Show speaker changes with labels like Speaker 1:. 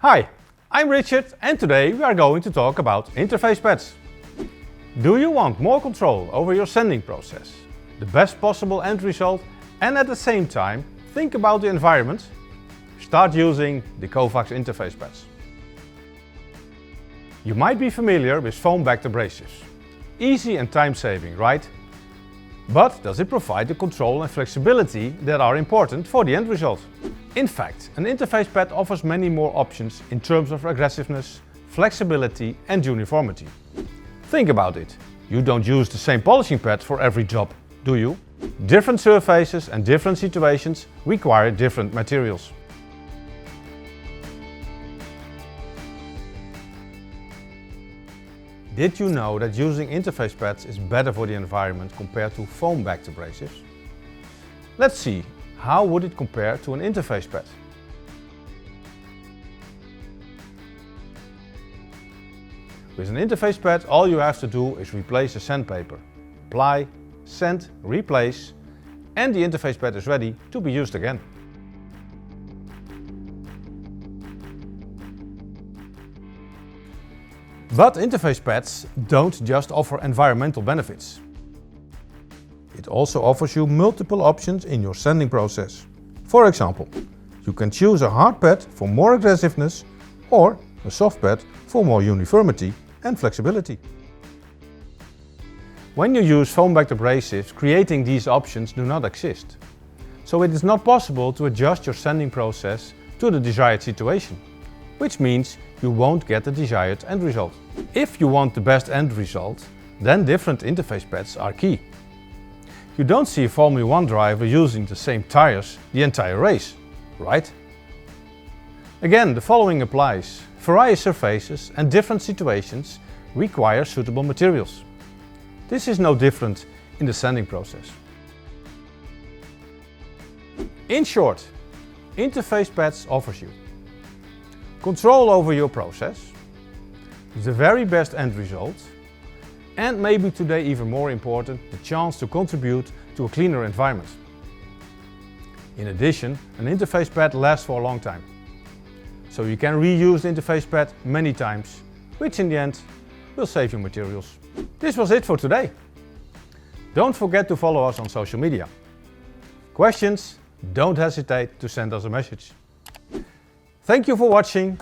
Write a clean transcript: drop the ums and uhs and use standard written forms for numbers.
Speaker 1: Hi, I'm Richard and today we are going to talk about interface pads. Do you want more control over your sending process, the best possible end result, and at the same time think about the environment? Start using the Kovacs interface pads. You might be familiar with foam-backed abrasives. Easy and time-saving, right? But does it provide the control and flexibility that are important for the end result? In fact, an interface pad offers many more options in terms of aggressiveness, flexibility and uniformity. Think about it. You don't use the same polishing pad for every job, do you? Different surfaces and different situations require different materials. Did you know that using interface pads is better for the environment compared to foam-backed abrasives? Let's see, how would it compare to an interface pad? With an interface pad, all you have to do is replace the sandpaper. Apply, sand, replace, and the interface pad is ready to be used again. But interface pads don't just offer environmental benefits. It also offers you multiple options in your sanding process. For example, you can choose a hard pad for more aggressiveness or a soft pad for more uniformity and flexibility. When you use foam-backed abrasives, creating these options do not exist. So it is not possible to adjust your sanding process to the desired situation, which means you won't get the desired end result. If you want the best end result, then different interface pads are key. You don't see a Formula 1 driver using the same tires the entire race, right? Again, the following applies. Various surfaces and different situations require suitable materials. This is no different in the sanding process. In short, interface pads offers you control over your process, the very best end result, and maybe today even more important, the chance to contribute to a cleaner environment. In addition, an interface pad lasts for a long time. So you can reuse the interface pad many times, which in the end will save you materials. This was it for today. Don't forget to follow us on social media. Questions? Don't hesitate to send us a message. Thank you for watching.